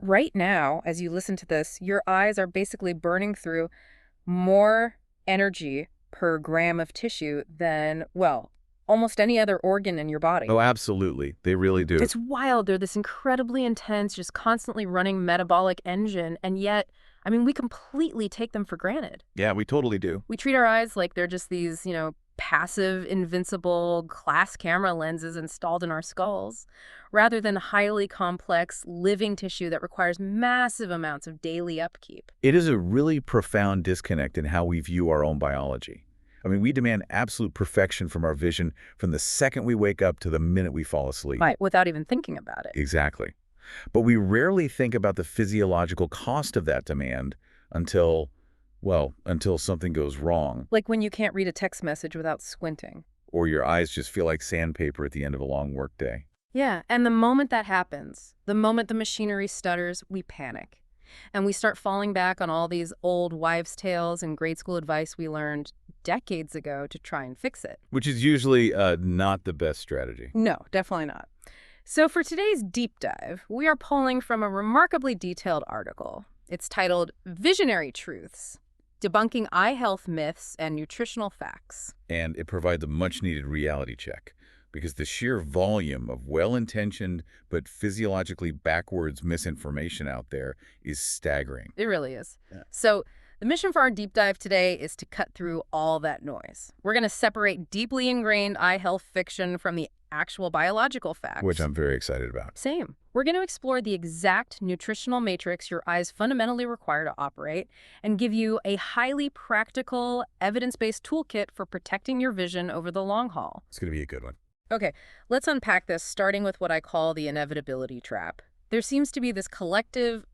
Right now, as you listen to this, your eyes are basically burning through more energy per gram of tissue than, well, almost any other organ in your body. Oh, absolutely. They really do. It's wild. They're this incredibly intense, just constantly running metabolic engine, and yet, I mean, we completely take them for granted. Yeah, we totally do. We treat our eyes like they're just these, passive, invincible glass camera lenses installed in our skulls, rather than highly complex, living tissue that requires massive amounts of daily upkeep. It is a really profound disconnect in how we view our own biology. I mean, we demand absolute perfection from our vision from the second we wake up to the minute we fall asleep. Right, without even thinking about it. Exactly. But we rarely think about the physiological cost of that demand until, well, until something goes wrong, Like when you can't read a text message without squinting. or your eyes just feel like sandpaper at the end of a long workday. Yeah, and the moment that happens, the moment the machinery stutters, we panic. And we start falling back on all these old wives' tales and grade school advice we learned decades ago to try and fix it. Which is usually not the best strategy. No, definitely not. So for today's deep dive, we are pulling from a remarkably detailed article. It's titled Visionary Truths: Debunking Eye Health Myths and Nutritional Facts. And it provides a much-needed reality check, because the sheer volume of well-intentioned but physiologically backwards misinformation out there is staggering. It really is. Yeah. So the mission for our deep dive today is to cut through all that noise. We're going to separate deeply ingrained eye health fiction from the actual biological facts. Which I'm very excited about. Same. We're going to explore the exact nutritional matrix your eyes fundamentally require to operate and give you a highly practical, evidence-based toolkit for protecting your vision over the long haul. It's going to be a good one. Okay, let's unpack this, starting with what I call the inevitability trap. There seems to be this collective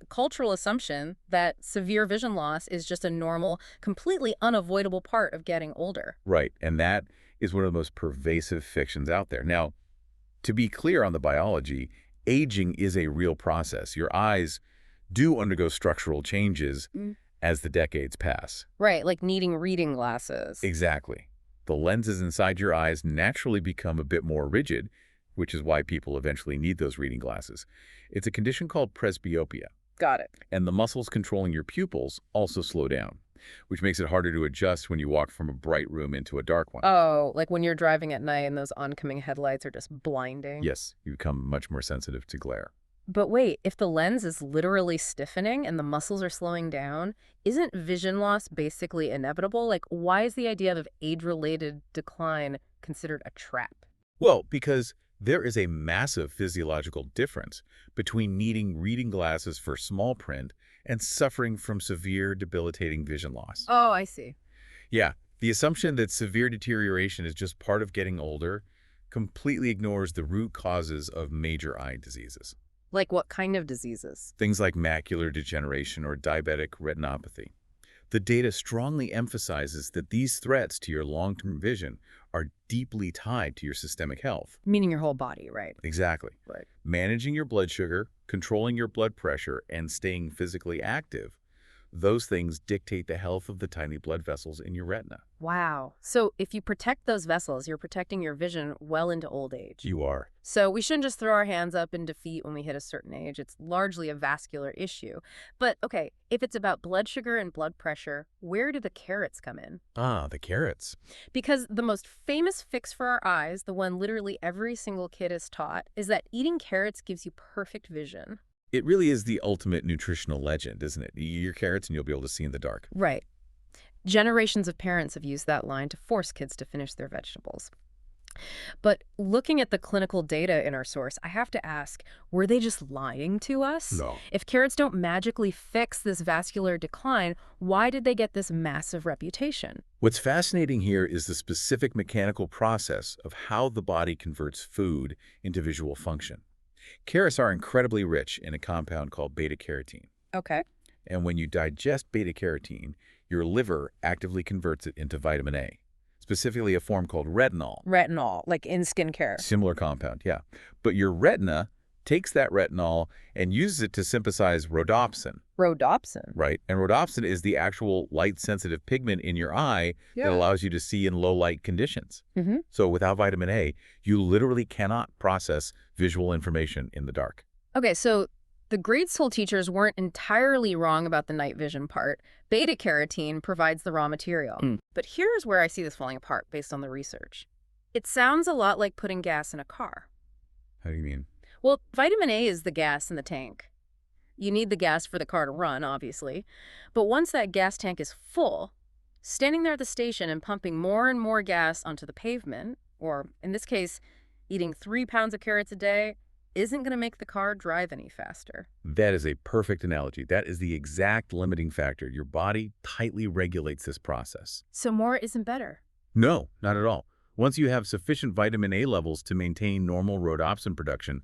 cultural assumption that severe vision loss is just a normal, completely unavoidable part of getting older. Right, and that is one of the most pervasive fictions out there. Now, to be clear on the biology, aging is a real process. Your eyes do undergo structural changes as the decades pass. Right, like needing reading glasses. Exactly. The lenses inside your eyes naturally become a bit more rigid, which is why people eventually need those reading glasses. It's a condition called presbyopia, Got it. and the muscles controlling your pupils also slow down, which makes it harder to adjust when you walk from a bright room into a dark one. Oh, like when you're driving at night and those oncoming headlights are just blinding? Yes, you become much more sensitive to glare. But wait, if the lens is literally stiffening and the muscles are slowing down, isn't vision loss basically inevitable? Like, why is the idea of age-related decline considered a trap? Well, because there is a massive physiological difference between needing reading glasses for small print and suffering from severe debilitating vision loss. Oh, I see. Yeah, the assumption that severe deterioration is just part of getting older completely ignores the root causes of major eye diseases. Like what kind of diseases? Things like macular degeneration or diabetic retinopathy. The data strongly emphasizes that these threats to your long-term vision are deeply tied to your systemic health. Meaning your whole body, right? Exactly. Right. Managing your blood sugar, controlling your blood pressure, and staying physically active, those things dictate the health of the tiny blood vessels in your retina. Wow. So if you protect those vessels, you're protecting your vision well into old age. You are. So we shouldn't just throw our hands up in defeat when we hit a certain age. It's largely a vascular issue. But okay, if it's about blood sugar and blood pressure, where do the carrots come in? Ah, the carrots. Because the most famous fix for our eyes, the one literally every single kid is taught, is that eating carrots gives you perfect vision. It really is the ultimate nutritional legend, isn't it? Eat your carrots and you'll be able to see in the dark. Right. Generations of parents have used that line to force kids to finish their vegetables. But looking at the clinical data in our source, I have to ask, were they just lying to us? No. If carrots don't magically fix this vascular decline, why did they get this massive reputation? What's fascinating here is the specific mechanical process of how the body converts food into visual function. Carrots are incredibly rich in a compound called beta-carotene. Okay. And when you digest beta-carotene, your liver actively converts it into vitamin A, specifically a form called retinol. Retinol, like in skincare. Similar compound, yeah. But your retina takes that retinol and uses it to synthesize rhodopsin, Rhodopsin. right? And rhodopsin is the actual light-sensitive pigment in your eye that allows you to see in low-light conditions. Mm-hmm. So without vitamin A, you literally cannot process visual information in the dark. Okay, so The grade school teachers weren't entirely wrong about the night vision part. Beta-carotene provides the raw material. But here's where I see this falling apart based on the research. It sounds a lot like putting gas in a car. How do you mean? Well, vitamin A is the gas in the tank. You need the gas for the car to run, obviously. But once that gas tank is full, standing there at the station and pumping more and more gas onto the pavement, or in this case, eating 3 pounds of carrots a day, isn't going to make the car drive any faster. That is a perfect analogy. That is the exact limiting factor. Your body tightly regulates this process. So more isn't better. No, not at all. Once you have sufficient vitamin A levels to maintain normal rhodopsin production,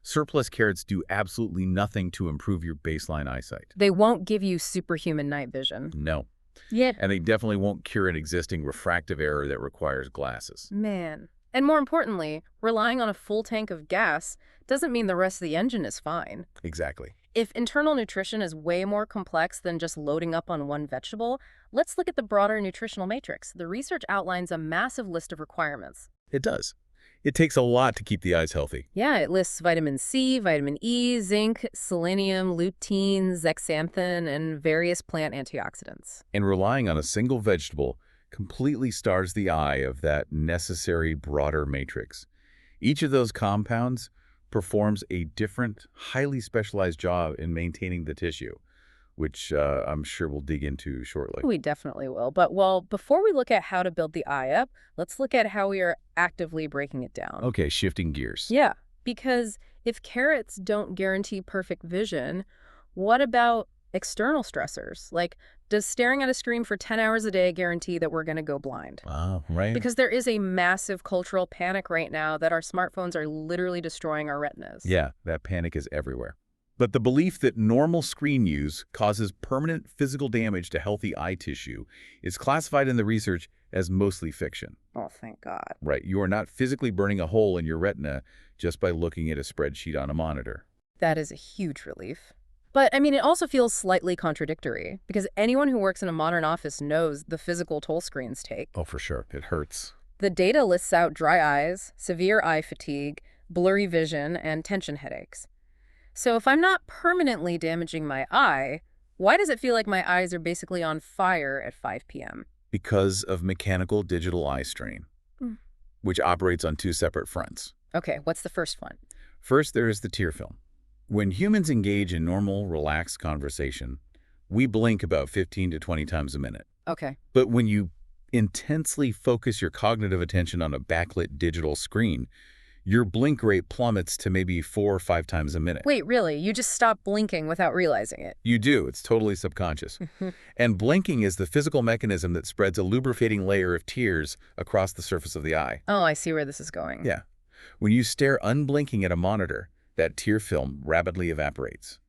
surplus carrots do absolutely nothing to improve your baseline eyesight. They won't give you superhuman night vision. No. Yeah. And they definitely won't cure an existing refractive error that requires glasses. Man. And more importantly, relying on a full tank of gas doesn't mean the rest of the engine is fine. Exactly. If internal nutrition is way more complex than just loading up on one vegetable, let's look at the broader nutritional matrix. The research outlines a massive list of requirements. It does. It takes a lot to keep the eyes healthy. Yeah, it lists vitamin C, vitamin E, zinc, selenium, lutein, zeaxanthin, and various plant antioxidants. And relying on a single vegetable completely starves the eye of that necessary broader matrix. Each of those compounds performs a different, highly specialized job in maintaining the tissue, which I'm sure we'll dig into shortly. We definitely will. But, well, before we look at how to build the eye up, let's look at how we are actively breaking it down. Okay, shifting gears. Yeah, because if carrots don't guarantee perfect vision, what about external stressors? Like, does staring at a screen for 10 hours a day guarantee that we're going to go blind? Right. Because there is a massive cultural panic right now that our smartphones are literally destroying our retinas. Yeah, that panic is everywhere. But the belief that normal screen use causes permanent physical damage to healthy eye tissue is classified in the research as mostly fiction. Oh, thank God. Right, you are not physically burning a hole in your retina just by looking at a spreadsheet on a monitor. That is a huge relief. But, I mean, it also feels slightly contradictory, because anyone who works in a modern office knows the physical toll screens take. Oh, for sure. It hurts. The data lists out dry eyes, severe eye fatigue, blurry vision, and tension headaches. So if I'm not permanently damaging my eye, why does it feel like my eyes are basically on fire at 5 p.m.? Because of mechanical digital eye strain, which operates on two separate fronts. Okay, what's the first one? First, there is the tear film. When humans engage in normal, relaxed conversation, we blink about 15 to 20 times a minute. Okay. But when you intensely focus your cognitive attention on a backlit digital screen, your blink rate plummets to maybe 4 or 5 times a minute. Wait, really? You just stop blinking without realizing it? You do. It's totally subconscious. And blinking is the physical mechanism that spreads a lubricating layer of tears across the surface of the eye. Oh, I see where this is going. Yeah. When you stare unblinking at a monitor, that tear film rapidly evaporates.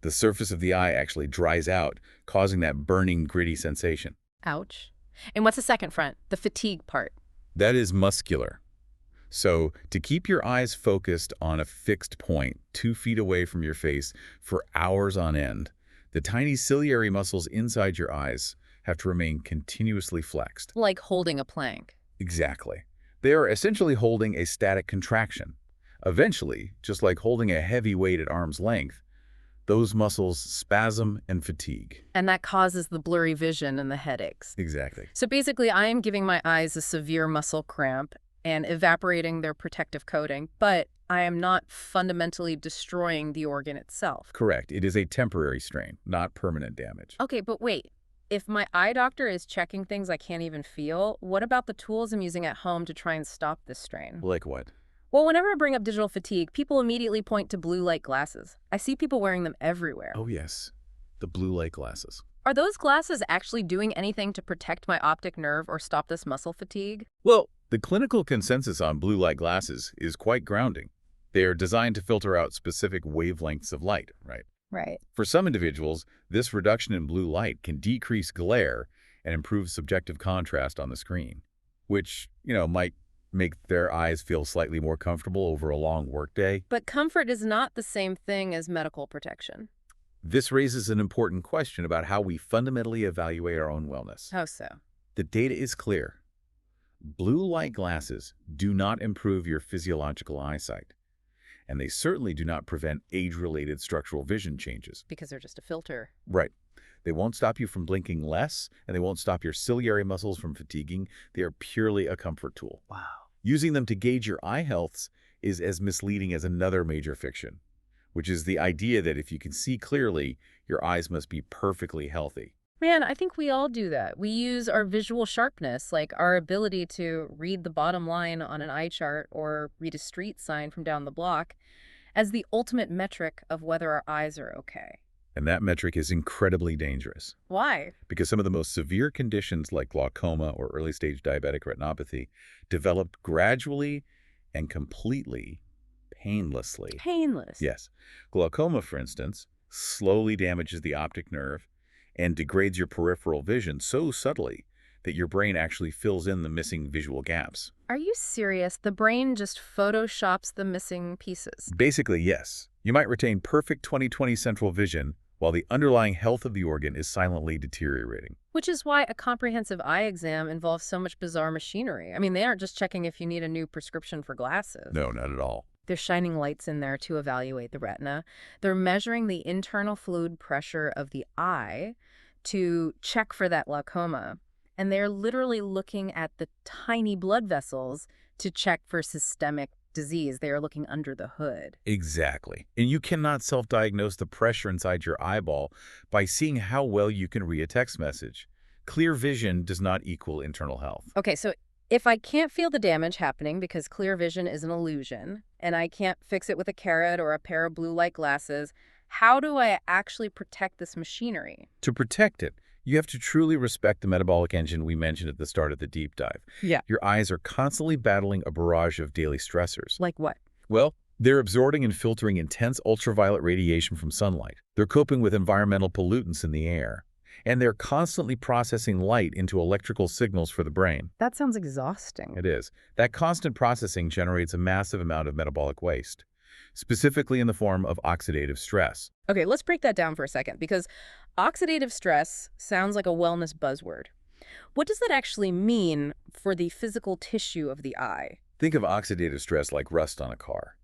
The surface of the eye actually dries out, causing that burning, gritty sensation. Ouch. And what's the second front? The fatigue part. That is muscular. So, to keep your eyes focused on a fixed point 2 feet away from your face for hours on end, the tiny ciliary muscles inside your eyes have to remain continuously flexed. Like holding a plank. Exactly. They are essentially holding a static contraction. Eventually, just like holding a heavy weight at arm's length, those muscles spasm and fatigue. And that causes the blurry vision and the headaches. Exactly. So basically, I am giving my eyes a severe muscle cramp and evaporating their protective coating, but I am not fundamentally destroying the organ itself. Correct. It is a temporary strain, not permanent damage. Okay, but wait. If my eye doctor is checking things I can't even feel, what about the tools I'm using at home to try and stop this strain? Like what? Well, whenever I bring up digital fatigue, people immediately point to blue light glasses. I see people wearing them everywhere. Oh, yes. The blue light glasses. Are those glasses actually doing anything to protect my optic nerve or stop this muscle fatigue? Well, the clinical consensus on blue light glasses is quite grounding. They are designed to filter out specific wavelengths of light, right? Right. For some individuals, this reduction in blue light can decrease glare and improve subjective contrast on the screen, which, might make their eyes feel slightly more comfortable over a long workday. But comfort is not the same thing as medical protection. This raises an important question about how we fundamentally evaluate our own wellness. How so? The data is clear. Blue light glasses do not improve your physiological eyesight. And they certainly do not prevent age-related structural vision changes. Because they're just a filter. Right. They won't stop you from blinking less, and they won't stop your ciliary muscles from fatiguing. They are purely a comfort tool. Wow. Using them to gauge your eye health is as misleading as another major fiction, which is the idea that if you can see clearly, your eyes must be perfectly healthy. Man, I think we all do that. We use our visual sharpness, like our ability to read the bottom line on an eye chart or read a street sign from down the block, as the ultimate metric of whether our eyes are okay. And that metric is incredibly dangerous Why? because some of the most severe conditions like glaucoma or early-stage diabetic retinopathy developed gradually and completely painlessly. Painless. Yes. Glaucoma, for instance, slowly damages the optic nerve and degrades your peripheral vision so subtly that your brain actually fills in the missing visual gaps. Are you serious? The brain just photoshops the missing pieces. Basically, yes. You might retain perfect 20/20 central vision while the underlying health of the organ is silently deteriorating. Which is why a comprehensive eye exam involves so much bizarre machinery. I mean, they aren't just checking if you need a new prescription for glasses. No, not at all. They're shining lights in there to evaluate the retina. They're measuring the internal fluid pressure of the eye to check for that glaucoma. And they're literally looking at the tiny blood vessels to check for systemic disease. They are looking under the hood. Exactly. And you cannot self-diagnose the pressure inside your eyeball by seeing how well you can read a text message. Clear vision does not equal internal health. Okay, so if I can't feel the damage happening because clear vision is an illusion, and I can't fix it with a carrot or a pair of blue light glasses, how do I actually protect this machinery? To protect it, you have to truly respect the metabolic engine we mentioned at the start of the deep dive. Yeah. Your eyes are constantly battling a barrage of daily stressors. Like what? Well, they're absorbing and filtering intense ultraviolet radiation from sunlight. They're coping with environmental pollutants in the air. And they're constantly processing light into electrical signals for the brain. That sounds exhausting. It is. That constant processing generates a massive amount of metabolic waste, specifically in the form of oxidative stress. Okay, let's break that down for a second, because oxidative stress sounds like a wellness buzzword. What does that actually mean for the physical tissue of the eye? Think of oxidative stress like rust on a car.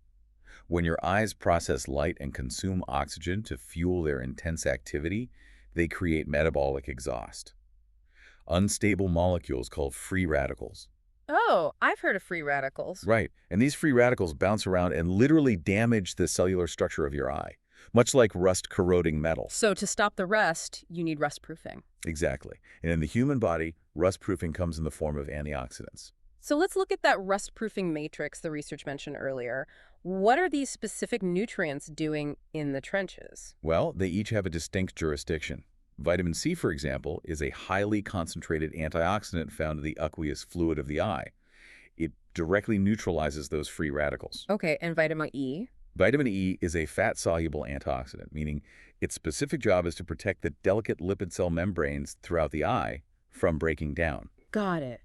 When your eyes process light and consume oxygen to fuel their intense activity, they create metabolic exhaust. Unstable molecules called free radicals. Oh, I've heard of free radicals. Right, and these free radicals bounce around and literally damage the cellular structure of your eye, much like rust corroding metal. So to stop the rust, you need rust proofing. Exactly. And in the human body, rust proofing comes in the form of antioxidants. So let's look at that rust proofing matrix the research mentioned earlier. What are these specific nutrients doing in the trenches? Well, they each have a distinct jurisdiction. Vitamin C, for example, is a highly concentrated antioxidant found in the aqueous fluid of the eye. It directly neutralizes those free radicals. Okay, and vitamin E? Vitamin E is a fat-soluble antioxidant, meaning its specific job is to protect the delicate lipid cell membranes throughout the eye from breaking down. Got it.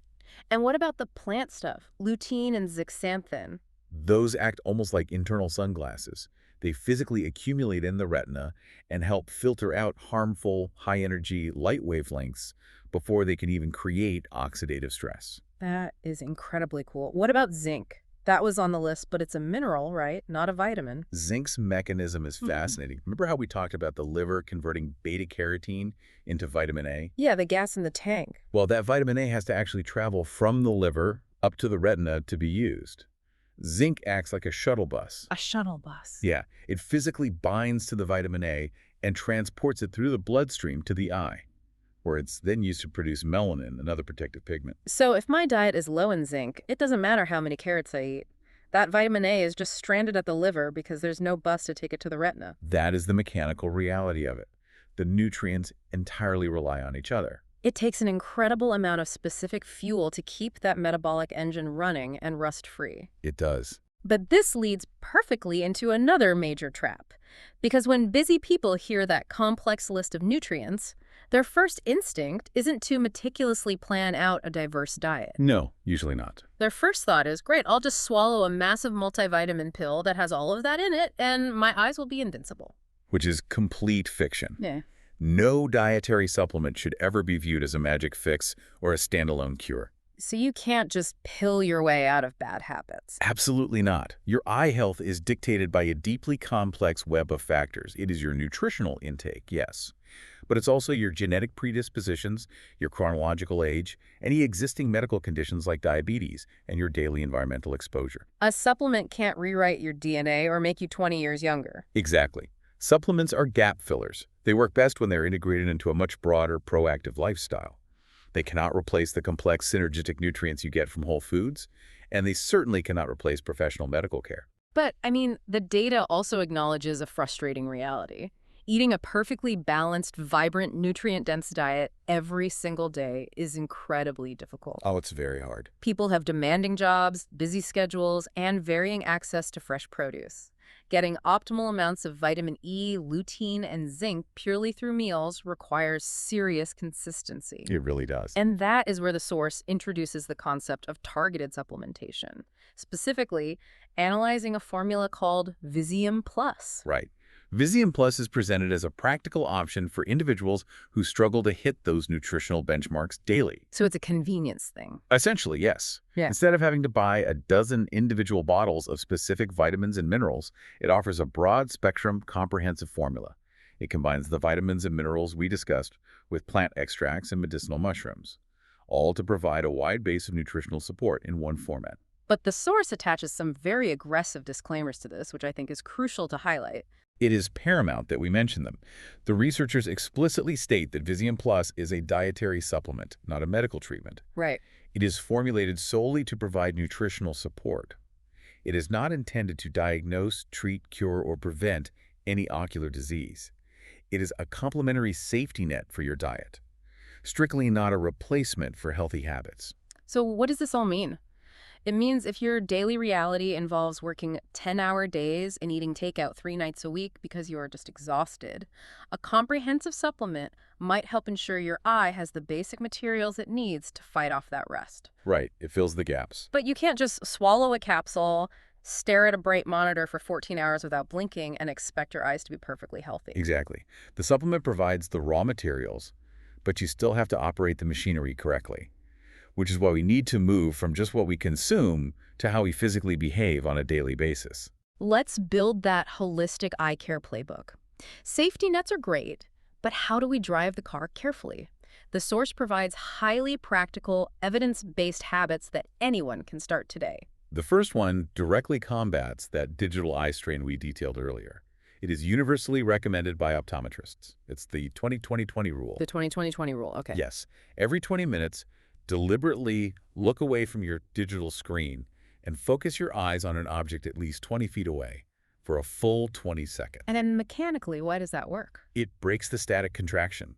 And what about the plant stuff, lutein and zeaxanthin? Those act almost like internal sunglasses. They physically accumulate in the retina and help filter out harmful, high-energy light wavelengths before they can even create oxidative stress. That is incredibly cool. What about zinc? That was on the list, but it's a mineral, right? Not a vitamin. Zinc's mechanism is fascinating. Remember how we talked about the liver converting beta-carotene into vitamin A? Yeah, the gas in the tank. Well, that vitamin A has to actually travel from the liver up to the retina to be used. Zinc acts like a shuttle bus. A shuttle bus. Yeah, it physically binds to the vitamin A and transports it through the bloodstream to the eye, where it's then used to produce melanin, another protective pigment. So if my diet is low in zinc, it doesn't matter how many carrots I eat. That vitamin A is just stranded at the liver because there's no bus to take it to the retina. That is the mechanical reality of it. The nutrients entirely rely on each other. It takes an incredible amount of specific fuel to keep that metabolic engine running and rust-free. It does. But this leads perfectly into another major trap. Because when busy people hear that complex list of nutrients, their first instinct isn't to meticulously plan out a diverse diet. No, usually not. Their first thought is, great, I'll just swallow a massive multivitamin pill that has all of that in it, and my eyes will be invincible. Which is complete fiction. Yeah. No dietary supplement should ever be viewed as a magic fix or a standalone cure. So you can't just pill your way out of bad habits. Absolutely not. Your eye health is dictated by a deeply complex web of factors. It is your nutritional intake, yes, but it's also your genetic predispositions, your chronological age, any existing medical conditions like diabetes, and your daily environmental exposure. A supplement can't rewrite your DNA or make you 20 years younger. Exactly. Supplements are gap fillers. They work best when they're integrated into a much broader, proactive lifestyle. They cannot replace the complex synergistic nutrients you get from whole foods, and they certainly cannot replace professional medical care. But, I mean, the data also acknowledges a frustrating reality. Eating a perfectly balanced, vibrant, nutrient-dense diet every single day is incredibly difficult. Oh, it's very hard. People have demanding jobs, busy schedules, and varying access to fresh produce. Getting optimal amounts of vitamin E, lutein, and zinc purely through meals requires serious consistency. It really does. And that is where the source introduces the concept of targeted supplementation, specifically analyzing a formula called Visium Plus. Right. Visium Plus is presented as a practical option for individuals who struggle to hit those nutritional benchmarks daily. So it's a convenience thing. Essentially, yes. Yeah. Instead of having to buy a dozen individual bottles of specific vitamins and minerals, it offers a broad-spectrum, comprehensive formula. It combines the vitamins and minerals we discussed with plant extracts and medicinal mushrooms, all to provide a wide base of nutritional support in one format. But the source attaches some very aggressive disclaimers to this, which I think is crucial to highlight. It is paramount that we mention them. The researchers explicitly state that Visium Plus is a dietary supplement, not a medical treatment. Right. It is formulated solely to provide nutritional support. It is not intended to diagnose, treat, cure, or prevent any ocular disease. It is a complementary safety net for your diet, strictly not a replacement for healthy habits. So what does this all mean? It means if your daily reality involves working 10-hour days and eating takeout 3 nights a week because you are just exhausted, a comprehensive supplement might help ensure your eye has the basic materials it needs to fight off that rest. Right, it fills the gaps. But you can't just swallow a capsule, stare at a bright monitor for 14 hours without blinking, and expect your eyes to be perfectly healthy. Exactly. The supplement provides the raw materials, but you still have to operate the machinery correctly, which is why we need to move from just what we consume to how we physically behave on a daily basis. Let's build that holistic eye care playbook. Safety nets are great, but how do we drive the car carefully? The source provides highly practical, evidence-based habits that anyone can start today. The first one directly combats that digital eye strain we detailed earlier. It is universally recommended by optometrists. It's the 20-20-20 rule. The 20-20-20 rule, okay. Yes. Every 20 minutes, deliberately look away from your digital screen and focus your eyes on an object at least 20 feet away for a full 20 seconds. And then mechanically, why does that work? It breaks the static contraction.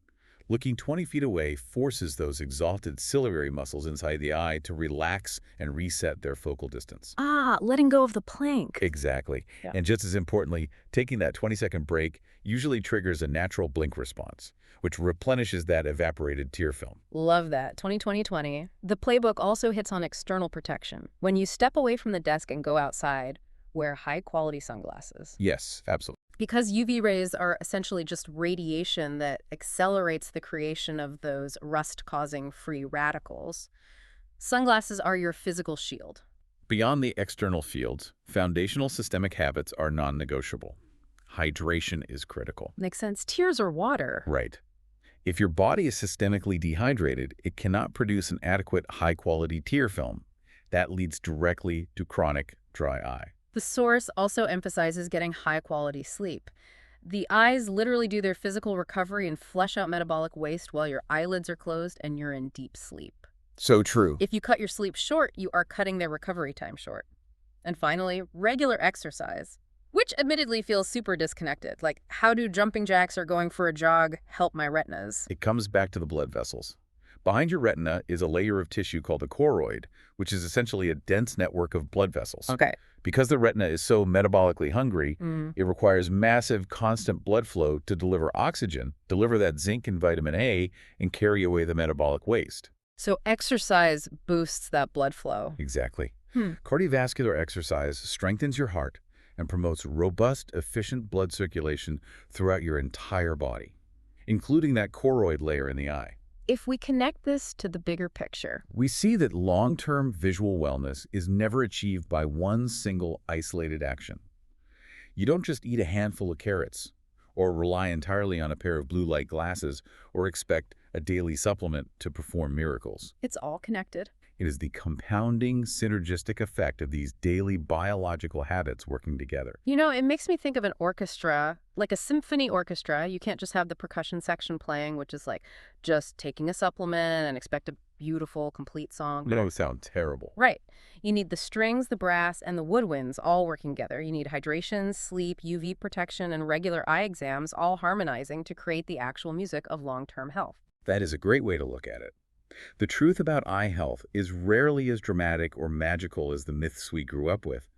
Looking 20 feet away forces those exalted ciliary muscles inside the eye to relax and reset their focal distance. Ah, letting go of the plank. Exactly. Yeah. And just as importantly, taking that 20-second break usually triggers a natural blink response, which replenishes that evaporated tear film. Love that. 20-20-20. The playbook also hits on external protection. When you step away from the desk and go outside, wear high-quality sunglasses. Yes, absolutely. Because UV rays are essentially just radiation that accelerates the creation of those rust-causing free radicals, sunglasses are your physical shield. Beyond the external fields, foundational systemic habits are non-negotiable. Hydration is critical. Makes sense. Tears or water. Right. If your body is systemically dehydrated, it cannot produce an adequate high-quality tear film. That leads directly to chronic dry eye. The source also emphasizes getting high-quality sleep. The eyes literally do their physical recovery and flush out metabolic waste while your eyelids are closed and you're in deep sleep. So true. If you cut your sleep short, you are cutting their recovery time short. And finally, regular exercise, which admittedly feels super disconnected. Like, how do jumping jacks or going for a jog help my retinas? It comes back to the blood vessels. Behind your retina is a layer of tissue called the choroid, which is essentially a dense network of blood vessels. Okay. Because the retina is so metabolically hungry, it requires massive, constant blood flow to deliver oxygen, deliver that zinc and vitamin A, and carry away the metabolic waste. So exercise boosts that blood flow. Exactly. Cardiovascular exercise strengthens your heart and promotes robust, efficient blood circulation throughout your entire body, including that choroid layer in the eye. if we connect this to the bigger picture, We see that long-term visual wellness is never achieved by one single isolated action. You don't just eat a handful of carrots, or rely entirely on a pair of blue light glasses, or expect a daily supplement to perform miracles. it's all connected. It is the compounding synergistic effect of these daily biological habits working together. You know, it makes me think of an orchestra, like a symphony orchestra. You can't just have the percussion section playing, which is like just taking a supplement and expect a beautiful, complete song. That would sound terrible. Right. You need the strings, the brass, and the woodwinds all working together. You need hydration, sleep, UV protection, and regular eye exams all harmonizing to create the actual music of long-term health. That is a great way to look at it. The truth about eye health is rarely as dramatic or magical as the myths we grew up with,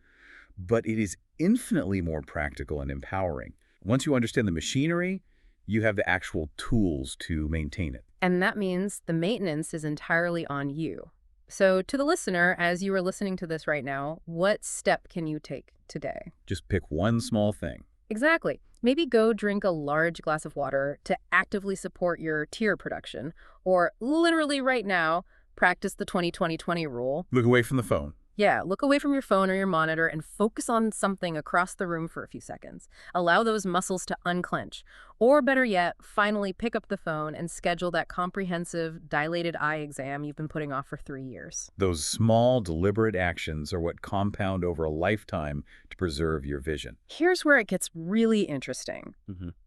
but it is infinitely more practical and empowering. Once you understand the machinery, you have the actual tools to maintain it. And that means the maintenance is entirely on you. So to the listener, as you are listening to this right now, what step can you take today? Just pick one small thing. Exactly. Maybe go drink a large glass of water to actively support your tear production, or literally right now, practice the 20-20-20 rule. Look away from the phone. Yeah, look away from your phone or your monitor and focus on something across the room for a few seconds. Allow those muscles to unclench. Or better yet, finally pick up the phone and schedule that comprehensive, dilated eye exam you've been putting off for 3 years. Those small, deliberate actions are what compound over a lifetime to preserve your vision. Here's where it gets really interesting.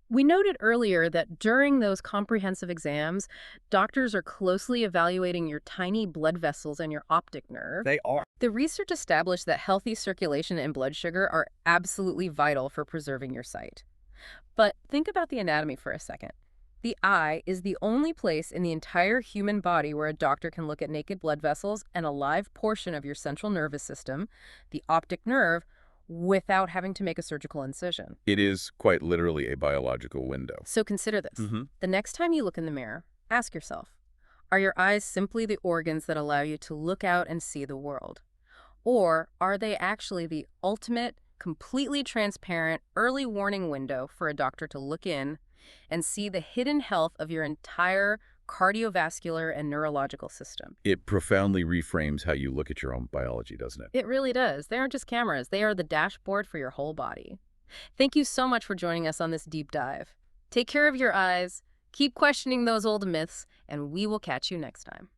We noted earlier that during those comprehensive exams, doctors are closely evaluating your tiny blood vessels and your optic nerve. They are. The research established that healthy circulation and blood sugar are absolutely vital for preserving your sight. But think about the anatomy for a second. The eye is the only place in the entire human body where a doctor can look at naked blood vessels and a live portion of your central nervous system, the optic nerve, without having to make a surgical incision. It is quite literally a biological window. So consider this. The next time you look in the mirror, ask yourself, are your eyes simply the organs that allow you to look out and see the world? Or are they actually the ultimate, completely transparent, early warning window for a doctor to look in and see the hidden health of your entire cardiovascular and neurological system? It profoundly reframes how you look at your own biology, doesn't it? It really does. They aren't just cameras. They are the dashboard for your whole body. Thank you so much for joining us on this deep dive. Take care of your eyes, keep questioning those old myths, and we will catch you next time.